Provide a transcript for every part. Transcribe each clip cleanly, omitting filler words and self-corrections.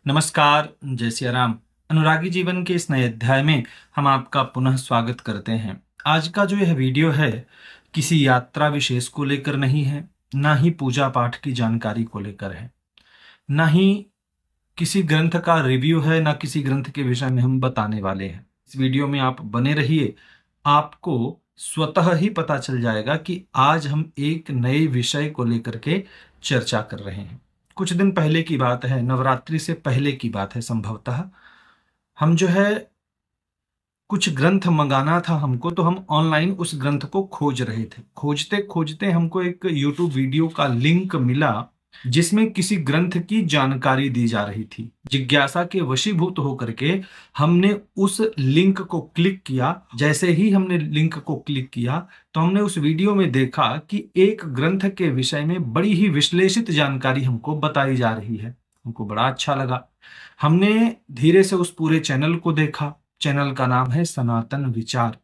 नमस्कार, जय सिया राम। अनुरागी जीवन के इस नए अध्याय में हम आपका पुनः स्वागत करते हैं। आज का जो यह वीडियो है किसी यात्रा विशेष को लेकर नहीं है, ना ही पूजा पाठ की जानकारी को लेकर है, ना ही किसी ग्रंथ का रिव्यू है, ना किसी ग्रंथ के विषय में हम बताने वाले हैं। इस वीडियो में आप बने रहिए, आपको स्वतः ही पता चल जाएगा कि आज हम एक नए विषय को लेकर के चर्चा कर रहे हैं। कुछ दिन पहले की बात है, नवरात्रि से पहले की बात है संभवतः। हम जो है कुछ ग्रंथ मंगाना था हमको, तो हम ऑनलाइन उस ग्रंथ को खोज रहे थे। खोजते खोजते हमको एक यूट्यूब वीडियो का लिंक मिला जिसमें किसी ग्रंथ की जानकारी दी जा रही थी। जिज्ञासा के वशीभूत होकर के हमने उस लिंक को क्लिक किया। जैसे ही हमने लिंक को क्लिक किया तो हमने उस वीडियो में देखा कि एक ग्रंथ के विषय में बड़ी ही विश्लेषित जानकारी हमको बताई जा रही है। हमको बड़ा अच्छा लगा। हमने धीरे से उस पूरे चैनल को देखा। चैनल का नाम है सनातन विचार।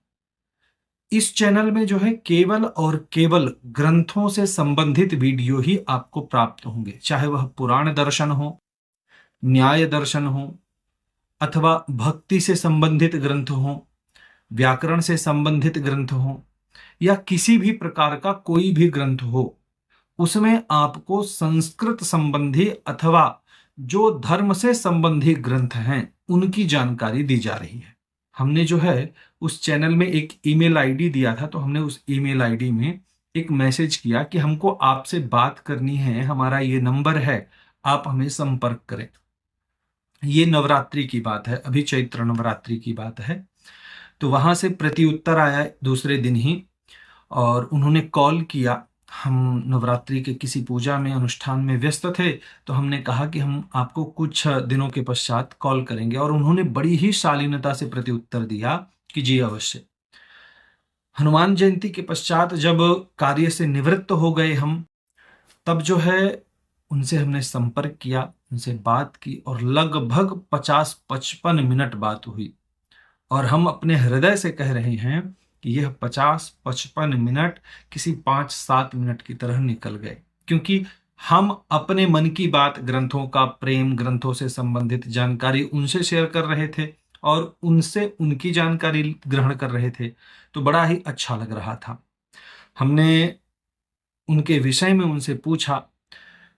इस चैनल में जो है केवल और केवल ग्रंथों से संबंधित वीडियो ही आपको प्राप्त होंगे, चाहे वह पुराण दर्शन हो, न्याय दर्शन हो, अथवा भक्ति से संबंधित ग्रंथ हो, व्याकरण से संबंधित ग्रंथ हो, या किसी भी प्रकार का कोई भी ग्रंथ हो। उसमें आपको संस्कृत संबंधी अथवा जो धर्म से संबंधी ग्रंथ हैं उनकी जानकारी दी जा रही है। हमने जो है उस चैनल में एक ईमेल आईडी दिया था, तो हमने उस ईमेल आईडी में एक मैसेज किया कि हमको आपसे बात करनी है, हमारा ये नंबर है, आप हमें संपर्क करें। ये नवरात्रि की बात है, अभी चैत्र नवरात्रि की बात है। तो वहां से प्रत्युत्तर आया दूसरे दिन ही, और उन्होंने कॉल किया। हम नवरात्रि के किसी पूजा में, अनुष्ठान में व्यस्त थे, तो हमने कहा कि हम आपको कुछ दिनों के पश्चात कॉल करेंगे, और उन्होंने बड़ी ही शालीनता से प्रत्युत्तर दिया कि जी अवश्य। हनुमान जयंती के पश्चात जब कार्य से निवृत्त हो गए हम, तब जो है उनसे हमने संपर्क किया, उनसे बात की, और लगभग 50-55 मिनट बात हुई। और हम अपने हृदय से कह रहे हैं कि यह 50-55 मिनट किसी 5-7 मिनट की तरह निकल गए, क्योंकि हम अपने मन की बात, ग्रंथों का प्रेम, ग्रंथों से संबंधित जानकारी उनसे शेयर कर रहे थे और उनसे उनकी जानकारी ग्रहण कर रहे थे। तो बड़ा ही अच्छा लग रहा था। हमने उनके विषय में उनसे पूछा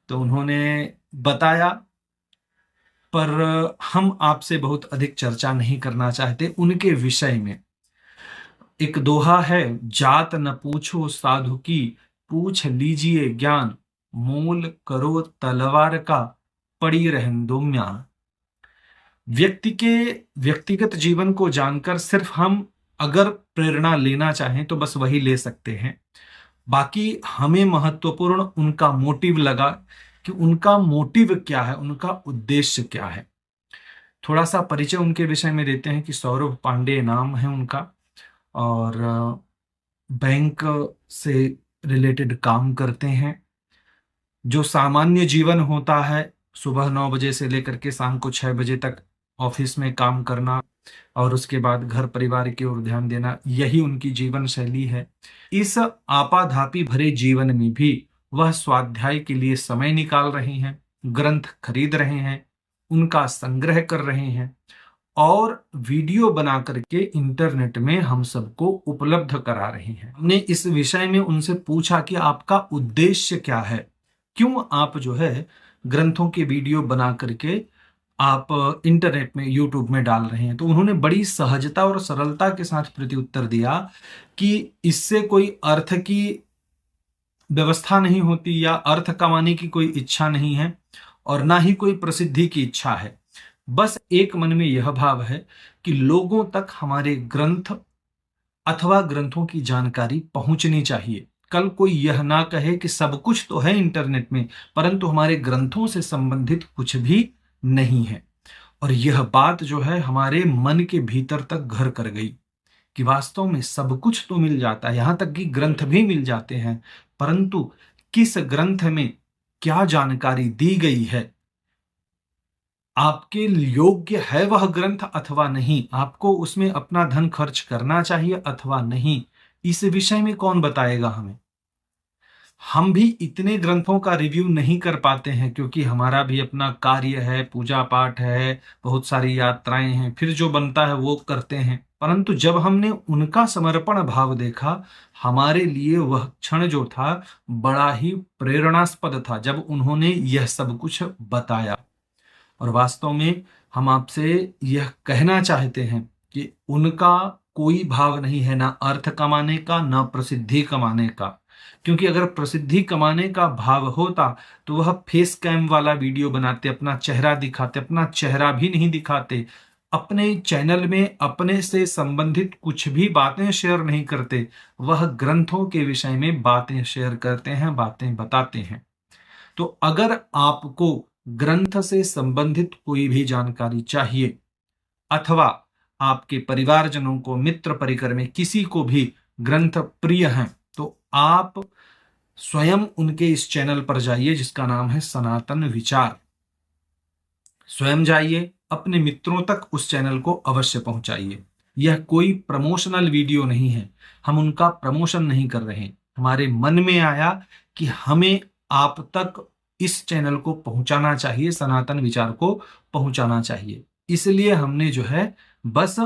तो उन्होंने बताया, पर हम आपसे बहुत अधिक चर्चा नहीं करना चाहते उनके विषय में। एक दोहा है, जात न पूछो साधु की, पूछ लीजिए ज्ञान, मोल करो तलवार का, पड़ी रहन दो म्यान। व्यक्ति के व्यक्तिगत जीवन को जानकर सिर्फ हम अगर प्रेरणा लेना चाहें तो बस वही ले सकते हैं। बाकी हमें महत्वपूर्ण उनका मोटिव लगा कि उनका मोटिव क्या है, उनका उद्देश्य क्या है। थोड़ा सा परिचय उनके विषय में देते हैं कि सौरभ पांडे नाम है उनका, और बैंक से रिलेटेड काम करते हैं। जो सामान्य जीवन होता है, सुबह 9 बजे से लेकर के शाम को 6 बजे तक ऑफिस में काम करना और उसके बाद घर परिवार की ओर ध्यान देना, यही उनकी जीवन शैली है। इस आपाधापी भरे जीवन में भी वह स्वाध्याय के लिए समय निकाल रहे हैं, ग्रंथ खरीद रहे हैं, उनका संग्रह कर रहे हैं, और वीडियो बना करके इंटरनेट में हम सबको उपलब्ध करा रहे हैं। हमने इस विषय में उनसे पूछा कि आपका उद्देश्य क्या है, क्यों आप जो है ग्रंथों के वीडियो बना करके आप इंटरनेट में, यूट्यूब में डाल रहे हैं। तो उन्होंने बड़ी सहजता और सरलता के साथ प्रत्युत्तर दिया कि इससे कोई अर्थ की व्यवस्था नहीं होती, या अर्थ कमाने की कोई इच्छा नहीं है, और ना ही कोई प्रसिद्धि की इच्छा है। बस एक मन में यह भाव है कि लोगों तक हमारे ग्रंथ अथवा ग्रंथों की जानकारी पहुंचनी चाहिए। कल कोई यह ना कहे कि सब कुछ तो है इंटरनेट में, परंतु हमारे ग्रंथों से संबंधित कुछ भी नहीं है। और यह बात जो है हमारे मन के भीतर तक घर कर गई कि वास्तव में सब कुछ तो मिल जाता है, यहां तक कि ग्रंथ भी मिल जाते हैं, परंतु किस ग्रंथ में क्या जानकारी दी गई है, आपके योग्य है वह ग्रंथ अथवा नहीं, आपको उसमें अपना धन खर्च करना चाहिए अथवा नहीं, इस विषय में कौन बताएगा हमें। हम भी इतने ग्रंथों का रिव्यू नहीं कर पाते हैं, क्योंकि हमारा भी अपना कार्य है, पूजा पाठ है, बहुत सारी यात्राएं हैं, फिर जो बनता है वो करते हैं। परंतु जब हमने उनका समर्पण भाव देखा, हमारे लिए वह क्षण जो था बड़ा ही प्रेरणास्पद था, जब उन्होंने यह सब कुछ बताया। और वास्तव में हम आपसे यह कहना चाहते हैं कि उनका कोई भाव नहीं है, ना अर्थ कमाने का, ना प्रसिद्धि कमाने का। क्योंकि अगर प्रसिद्धि कमाने का भाव होता तो वह फेस कैम वाला वीडियो बनाते, अपना चेहरा दिखाते। अपना चेहरा भी नहीं दिखाते, अपने चैनल में अपने से संबंधित कुछ भी बातें शेयर नहीं करते। वह ग्रंथों के विषय में बातें शेयर करते हैं, बातें बताते हैं। तो अगर आपको ग्रंथ से संबंधित कोई भी जानकारी चाहिए, अथवा आपके परिवारजनों को, मित्र परिकर में किसी को भी ग्रंथ प्रिय हैं, तो आप स्वयं उनके इस चैनल पर जाइए जिसका नाम है सनातन विचार। स्वयं जाइए, अपने मित्रों तक उस चैनल को अवश्य पहुंचाइए। यह कोई प्रमोशनल वीडियो नहीं है, हम उनका प्रमोशन नहीं कर रहे हैं। हमारे मन में आया कि हमें आप तक इस चैनल को पहुंचाना चाहिए, सनातन विचार को पहुंचाना चाहिए, इसलिए हमने जो है बस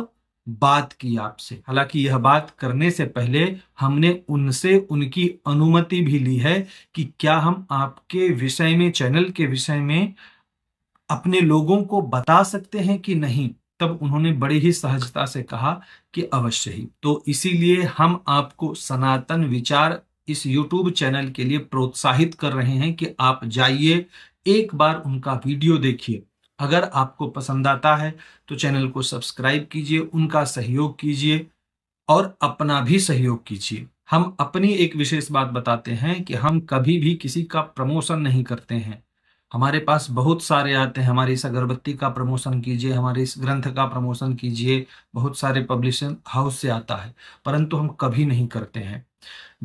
बात की आपसे। हालांकि यह बात करने से पहले हमने उनसे उनकी अनुमति भी ली है कि क्या हम आपके विषय में, चैनल के विषय में अपने लोगों को बता सकते हैं कि नहीं। तब उन्होंने बड़ी ही सहजता से कहा कि अवश्य ही। तो इसीलिए हम आपको सनातन विचार इस YouTube चैनल के लिए प्रोत्साहित कर रहे हैं कि आप जाइए, एक बार उनका वीडियो देखिए। अगर आपको पसंद आता है तो चैनल को सब्सक्राइब कीजिए, उनका सहयोग कीजिए और अपना भी सहयोग कीजिए। हम अपनी एक विशेष बात बताते हैं कि हम कभी भी किसी का प्रमोशन नहीं करते हैं। हमारे पास बहुत सारे आते हैं, हमारी इस अगरबत्ती का प्रमोशन कीजिए, हमारे इस ग्रंथ का प्रमोशन कीजिए, बहुत सारे पब्लिशिंग हाउस से आता है, परंतु हम कभी नहीं करते हैं।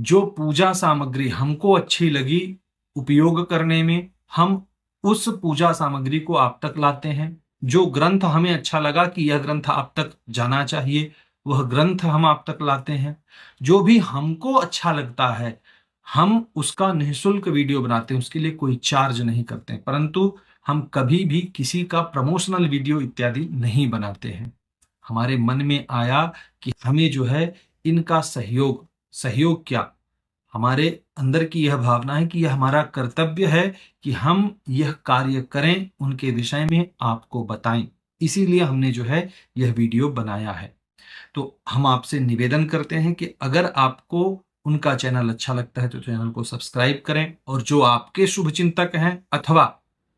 जो पूजा सामग्री हमको अच्छी लगी उपयोग करने में, हम उस पूजा सामग्री को आप तक लाते हैं। जो ग्रंथ हमें अच्छा लगा कि यह ग्रंथ आप तक जाना चाहिए, वह ग्रंथ हम आप तक लाते हैं। जो भी हमको अच्छा लगता है, हम उसका निःशुल्क वीडियो बनाते हैं, उसके लिए कोई चार्ज नहीं करते हैं। परंतु हम कभी भी किसी का प्रमोशनल वीडियो इत्यादि नहीं बनाते हैं। हमारे मन में आया कि हमें जो है इनका सहयोग क्या, हमारे अंदर की यह भावना है कि यह हमारा कर्तव्य है कि हम यह कार्य करें, उनके विषय में आपको बताएं। इसीलिए हमने जो है यह वीडियो बनाया है। तो हम आपसे निवेदन करते हैं कि अगर आपको उनका चैनल अच्छा लगता है तो चैनल को सब्सक्राइब करें, और जो आपके शुभचिंतक हैं अथवा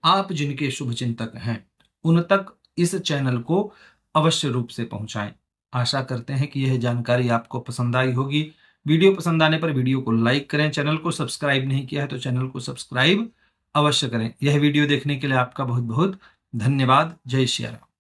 आप जिनके शुभचिंतक हैं, उन तक इस चैनल को अवश्य रूप से पहुंचाएं। आशा करते हैं कि यह जानकारी आपको पसंद आई होगी। वीडियो पसंद आने पर वीडियो को लाइक करें, चैनल को सब्सक्राइब नहीं किया है तो चैनल को सब्सक्राइब अवश्य करें। यह वीडियो देखने के लिए आपका बहुत बहुत धन्यवाद। जय श्री राम।